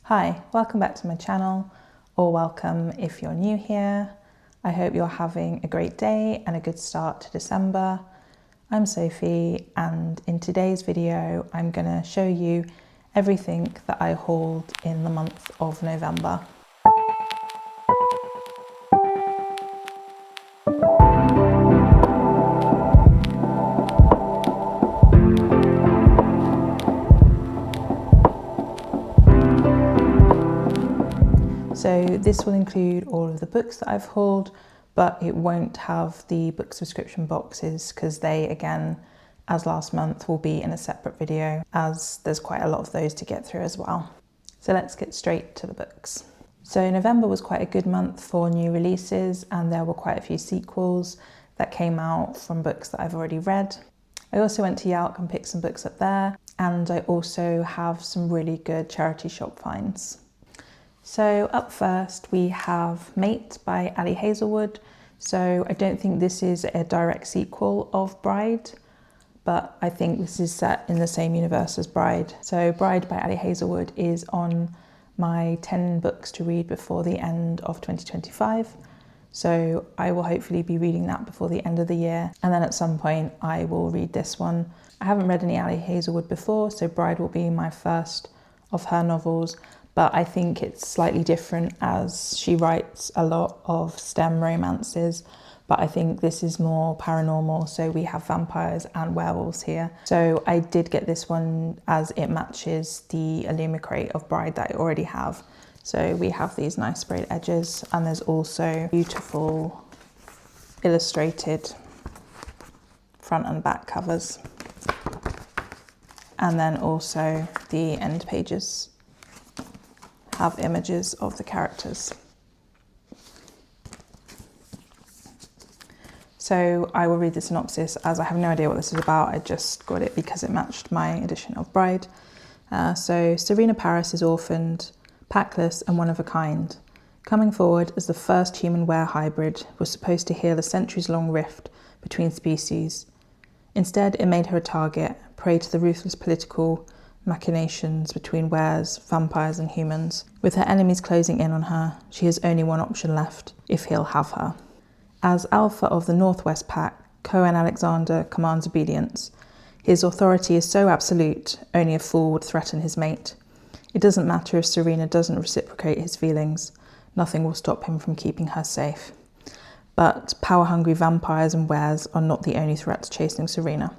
Hi, welcome back to my channel, or welcome if you're new here. I hope you're having a great day and a good start to December. I'm Sophie, and in today's video I'm going to show you everything that I hauled in the month of November. So this will include all of the books that I've hauled, but it won't have the book subscription boxes because they, again, as last month, will be in a separate video as there's quite a lot of those to get through as well. So let's get straight to the books. So November was quite a good month for new releases, and there were quite a few sequels that came out from books that I've already read. I also went to Yelp and picked some books up there, and I also have some really good charity shop finds. So up first we have Mate by Ali Hazelwood. So I don't think this is a direct sequel of Bride, but I think this is set in the same universe as Bride. So Bride by Ali Hazelwood is on my 10 books to read before the end of 2025. So I will hopefully be reading that before the end of the year. And then at some point I will read this one. I haven't read any Ali Hazelwood before, so Bride will be my first of her novels. But I think it's slightly different as she writes a lot of STEM romances, but I think this is more paranormal, so we have vampires and werewolves here. So I did get this one as it matches the Illumicrate of Bride that I already have. So we have these nice sprayed edges, and there's also beautiful illustrated front and back covers. And then also the end pages have images of the characters. So I will read the synopsis as I have no idea what this is about. I just got it because it matched my edition of Bride. So Serena Paris is orphaned, packless and one of a kind. Coming forward as the first human-were hybrid was supposed to heal a centuries-long rift between species. Instead, it made her a target, prey to the ruthless political machinations between wares, vampires and humans. With her enemies closing in on her, she has only one option left, if he'll have her. As alpha of the Northwest Pack, Cohen Alexander commands obedience. His authority is so absolute, only a fool would threaten his mate. It doesn't matter if Serena doesn't reciprocate his feelings. Nothing will stop him from keeping her safe. But power-hungry vampires and wares are not the only threats chasing Serena.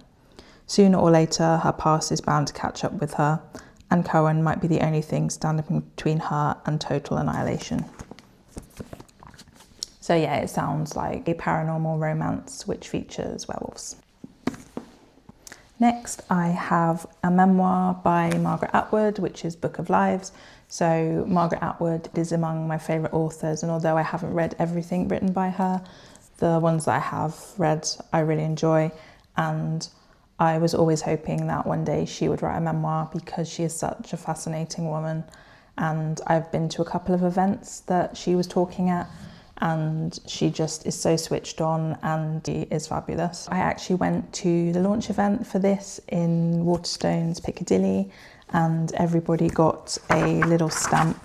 Sooner or later, her past is bound to catch up with her, and Cohen might be the only thing standing between her and total annihilation. So yeah, it sounds like a paranormal romance which features werewolves. Next, I have a memoir by Margaret Atwood, which is Book of Lives. So Margaret Atwood is among my favourite authors, and although I haven't read everything written by her, the ones that I have read I really enjoy, and I was always hoping that one day she would write a memoir because she is such a fascinating woman, and I've been to a couple of events that she was talking at, and she just is so switched on and she is fabulous. I actually went to the launch event for this in Waterstones, Piccadilly, and everybody got a little stamp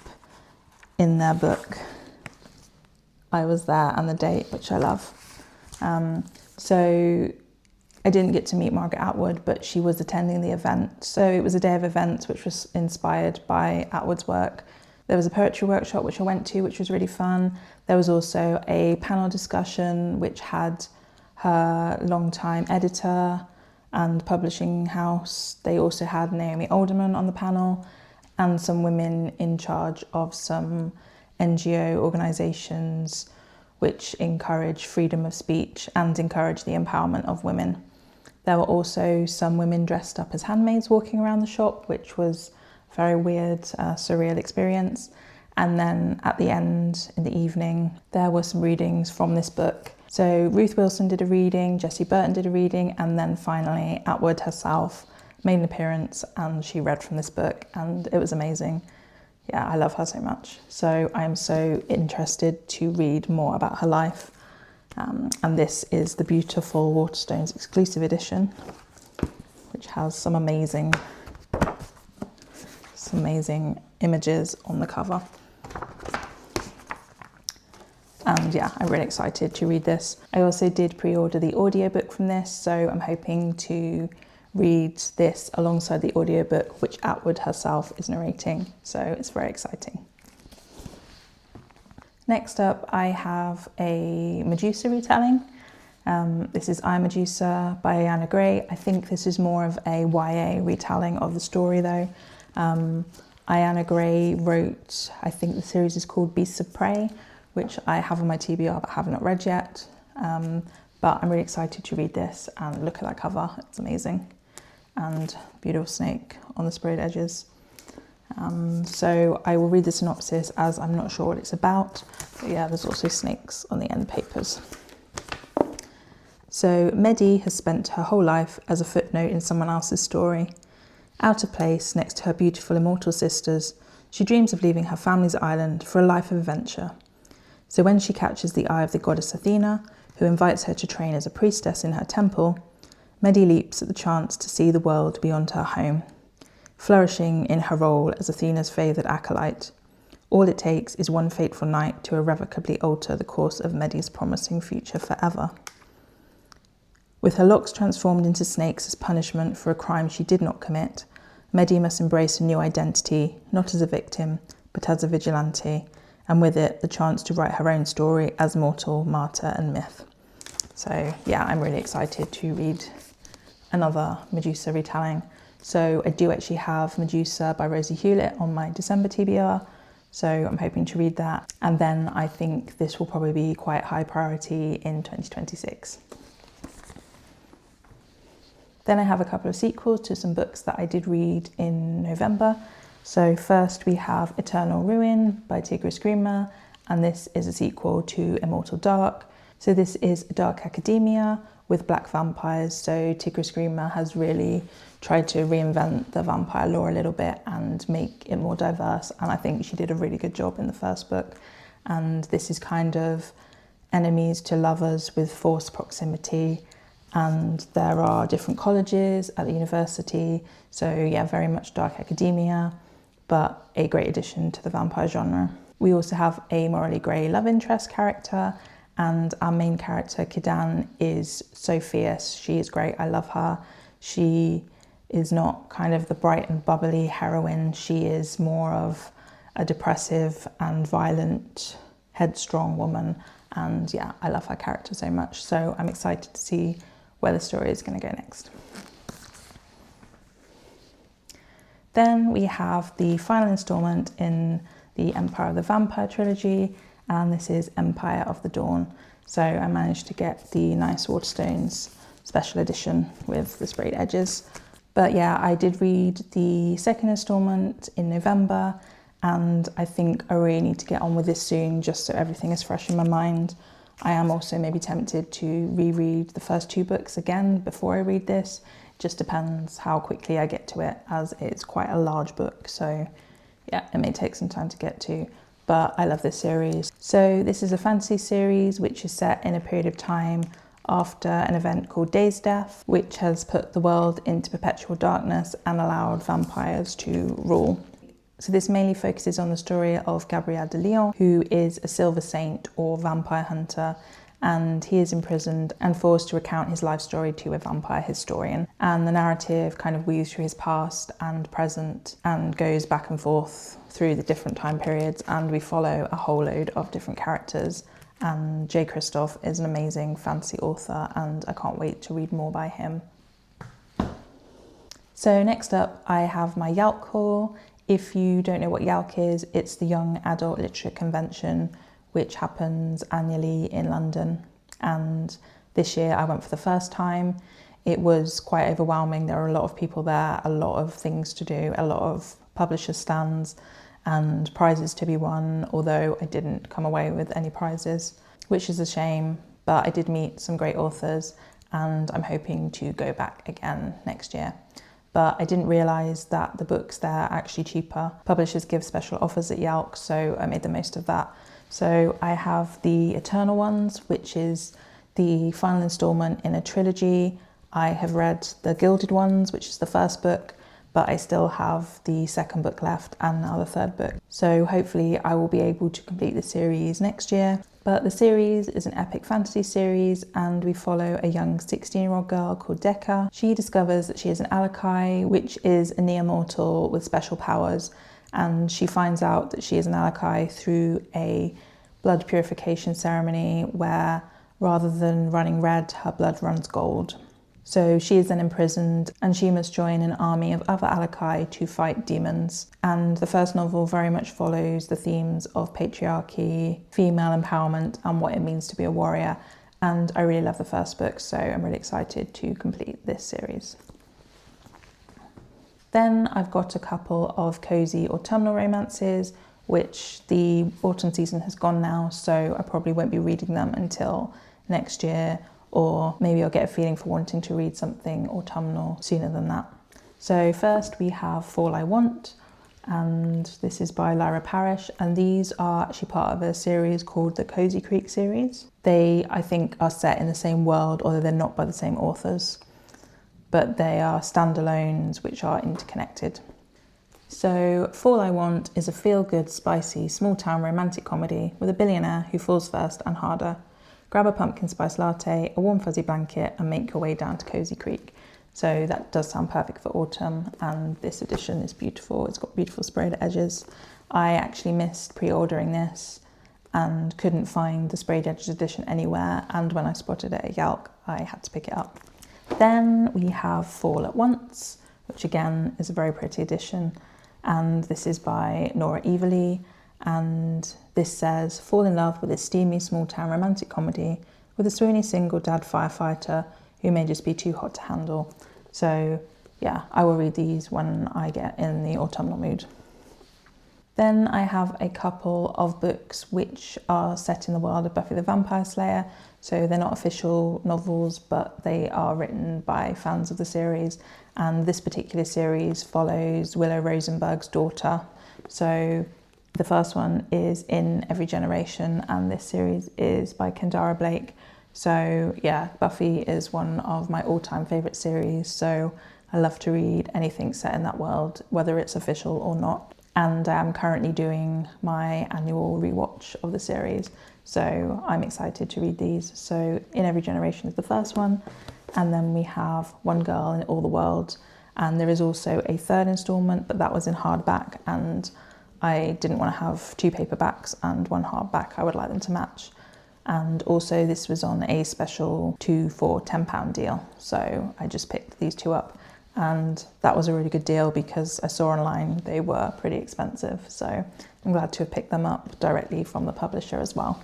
in their book. I was there and the date, which I love. So I didn't get to meet Margaret Atwood, but she was attending the event. So it was a day of events which was inspired by Atwood's work. There was a poetry workshop which I went to, which was really fun. There was also a panel discussion which had her longtime editor and publishing house. They also had Naomi Alderman on the panel and some women in charge of some NGO organisations which encourage freedom of speech and encourage the empowerment of women. There were also some women dressed up as handmaids walking around the shop, which was a very weird, surreal experience. And then at the end, in the evening, there were some readings from this book. So Ruth Wilson did a reading, Jessie Burton did a reading, and then finally Atwood herself made an appearance and she read from this book, and it was amazing. Yeah, I love her so much. So I'm so interested to read more about her life. And this is the beautiful Waterstones exclusive edition, which has some amazing some amazing images on the cover. And yeah, I'm really excited to read this. I also did pre-order the audiobook from this, so I'm hoping to read this alongside the audiobook, which Atwood herself is narrating, so it's very exciting. Next up, I have a Medusa retelling. This is I, Medusa by Ayana Gray. I think this is more of a YA retelling of the story though. Ayana Gray wrote, I think the series is called Beasts of Prey, which I have on my TBR but have not read yet. But I'm really excited to read this, and look at that cover, it's amazing. And beautiful snake on the sprayed edges. So I will read the synopsis as I'm not sure what it's about, but yeah, there's also snakes on the end papers. So Medi has spent her whole life as a footnote in someone else's story. Out of place next to her beautiful immortal sisters, she dreams of leaving her family's island for a life of adventure. So when she catches the eye of the goddess Athena, who invites her to train as a priestess in her temple, Medi leaps at the chance to see the world beyond her home, flourishing in her role as Athena's favoured acolyte. All it takes is one fateful night to irrevocably alter the course of Medi's promising future forever. With her locks transformed into snakes as punishment for a crime she did not commit, Medi must embrace a new identity, not as a victim, but as a vigilante, and with it, the chance to write her own story as mortal, martyr and myth. So yeah, I'm really excited to read another Medusa retelling. So I do actually have Medusa by Rosie Hewlett on my December TBR, so I'm hoping to read that. And then I think this will probably be quite high priority in 2026. Then I have a couple of sequels to some books that I did read in November. So first we have Eternal Ruin by Girma, and this is a sequel to Immortal Dark. So this is dark academia with black vampires. So Girma has really tried to reinvent the vampire lore a little bit and make it more diverse, and I think she did a really good job in the first book. And this is kind of enemies to lovers with forced proximity, and there are different colleges at the university, so yeah, very much dark academia, but a great addition to the vampire genre. We also have a morally grey love interest character, and our main character, Kidan, is so fierce. She is great, I love her. She is not kind of the bright and bubbly heroine, she is more of a depressive and violent, headstrong woman, and yeah, I love her character so much, so I'm excited to see where the story is going to go next. Then we have the final instalment in the Empire of the Vampire trilogy, and this is Empire of the Dawn. So I managed to get the nice Waterstones special edition with the sprayed edges. But yeah, I did read the second instalment in November, and I think I really need to get on with this soon just so everything is fresh in my mind. I am also maybe tempted to reread the first two books again before I read this. Just depends how quickly I get to it, as it's quite a large book, so yeah, it may take some time to get to, but I love this series. So this is a fantasy series which is set in a period of time after an event called Day's Death, which has put the world into perpetual darkness and allowed vampires to rule. So this mainly focuses on the story of Gabriel de Lyon, who is a silver saint or vampire hunter, and he is imprisoned and forced to recount his life story to a vampire historian. And the narrative kind of weaves through his past and present and goes back and forth through the different time periods, and we follow a whole load of different characters. And Kristoff is an amazing fantasy author, and I can't wait to read more by him. So next up, I have my Yalk haul. If you don't know what Yalk is, it's the Young Adult Literature Convention, which happens annually in London. And this year I went for the first time. It was quite overwhelming. There were a lot of people there, a lot of things to do, a lot of publisher stands and prizes to be won, although I didn't come away with any prizes, which is a shame, but I did meet some great authors and I'm hoping to go back again next year. But I didn't realise that the books there are actually cheaper. Publishers give special offers at Yalk, so I made the most of that. So I have the Eternal ones, which is the final instalment in a trilogy. I have read the Gilded ones, which is the first book, but I still have the second book left and now the third book. So hopefully I will be able to complete the series next year. But the series is an epic fantasy series, and we follow a young 16-year-old girl called Decca. She discovers that she is an Alakai, which is a near mortal with special powers, and she finds out that she is an Alakai through a blood purification ceremony where, rather than running red, her blood runs gold. So she is then imprisoned, and she must join an army of other Alakai to fight demons. And the first novel very much follows the themes of patriarchy, female empowerment, and what it means to be a warrior. And I really love the first book, so I'm really excited to complete this series. Then I've got a couple of cozy autumnal romances, which the autumn season has gone now, so I probably won't be reading them until next year, or maybe I'll get a feeling for wanting to read something autumnal sooner than that. So first we have Fall I Want, and this is by Lyra Parish, and these are actually part of a series called the Cozy Creek series. They, I think, are set in the same world, although they're not by the same authors, but they are standalones which are interconnected. So Fall I Want is a feel-good, spicy, small-town romantic comedy with a billionaire who falls first and harder. Grab a pumpkin spice latte, a warm fuzzy blanket, and make your way down to Cozy Creek. So that does sound perfect for autumn, and this edition is beautiful. It's got beautiful sprayed edges. I actually missed pre-ordering this and couldn't find the sprayed edges edition anywhere, and when I spotted it at Yelp, I had to pick it up. Then we have Fall at Once, which again is a very pretty edition, and this is by Nora Eveley. And this says, fall in love with a steamy small-town romantic comedy with a swoony single dad firefighter who may just be too hot to handle. So yeah, I will read these when I get in the autumnal mood. Then I have a couple of books which are set in the world of Buffy the Vampire Slayer. So they're not official novels, but they are written by fans of the series. And this particular series follows Willow Rosenberg's daughter. So the first one is In Every Generation, and this series is by Kendare. So yeah, Buffy is one of my all-time favourite series, so I love to read anything set in that world, whether it's official or not. And I am currently doing my annual rewatch of the series, so I'm excited to read these. So In Every Generation is the first one, and then we have One Girl in All the World, and there is also a third instalment, but that was in hardback, and I didn't want to have two paperbacks and one hardback. I would like them to match. And also this was on a special 2 for £10 deal. So I just picked these two up, and that was a really good deal because I saw online they were pretty expensive. So I'm glad to have picked them up directly from the publisher as well.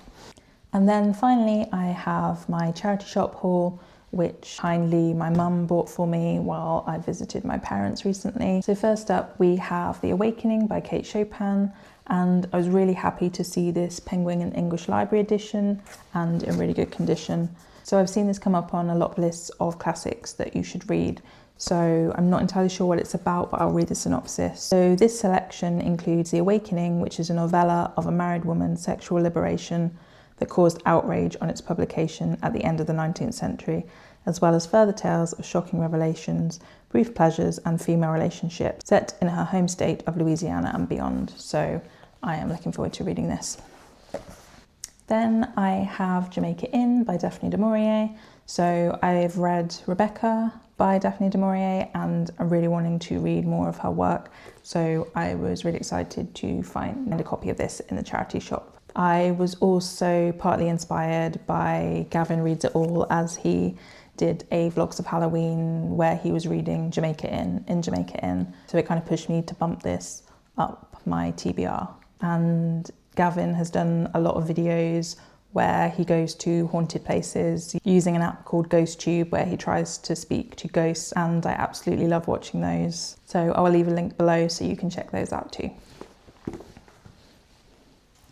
And then finally I have my charity shop haul, which kindly my mum bought for me while I visited my parents recently. So first up we have The Awakening by Kate Chopin, and I was really happy to see this Penguin and English Library edition and in really good condition. So I've seen this come up on a lot of lists of classics that you should read. So I'm not entirely sure what it's about, but I'll read the synopsis. So this selection includes The Awakening, which is a novella of a married woman's sexual liberation that caused outrage on its publication at the end of the 19th century, as well as further tales of shocking revelations, brief pleasures and female relationships set in her home state of Louisiana and beyond. So I am looking forward to reading this. Then I have Jamaica Inn by Daphne du Maurier. So I've read Rebecca by Daphne du Maurier, and I'm really wanting to read more of her work. So I was really excited to find a copy of this in the charity shop. I was also partly inspired by Gavin Reads It All, as he did a Vlogs of Halloween where he was reading Jamaica Inn. So it kind of pushed me to bump this up my TBR. And Gavin has done a lot of videos where he goes to haunted places using an app called GhostTube, where he tries to speak to ghosts, and I absolutely love watching those. So I will leave a link below so you can check those out too.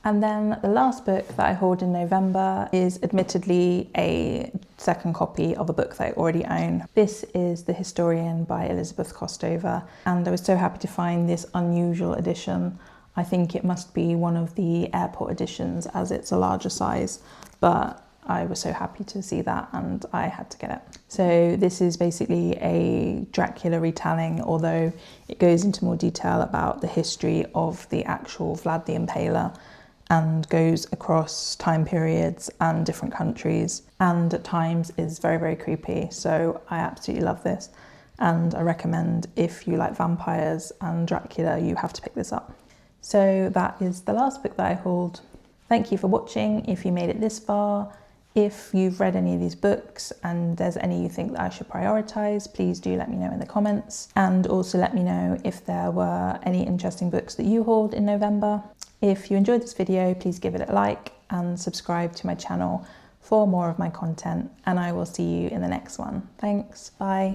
And then the last book that I hauled in November is admittedly a second copy of a book that I already own. This is The Historian by Elizabeth Kostova, and I was so happy to find this unusual edition. I think it must be one of the airport editions as it's a larger size, but I was so happy to see that and I had to get it. So this is basically a Dracula retelling, although it goes into more detail about the history of the actual Vlad the Impaler and goes across time periods and different countries, and at times is very, very creepy. So I absolutely love this, and I recommend if you like vampires and Dracula, you have to pick this up. So that is the last book that I hauled. Thank you for watching if you made it this far. If you've read any of these books and there's any you think that I should prioritise, please do let me know in the comments. And also let me know if there were any interesting books that you hauled in November. If you enjoyed this video, please give it a like and subscribe to my channel for more of my content, and I will see you in the next one. Thanks, bye.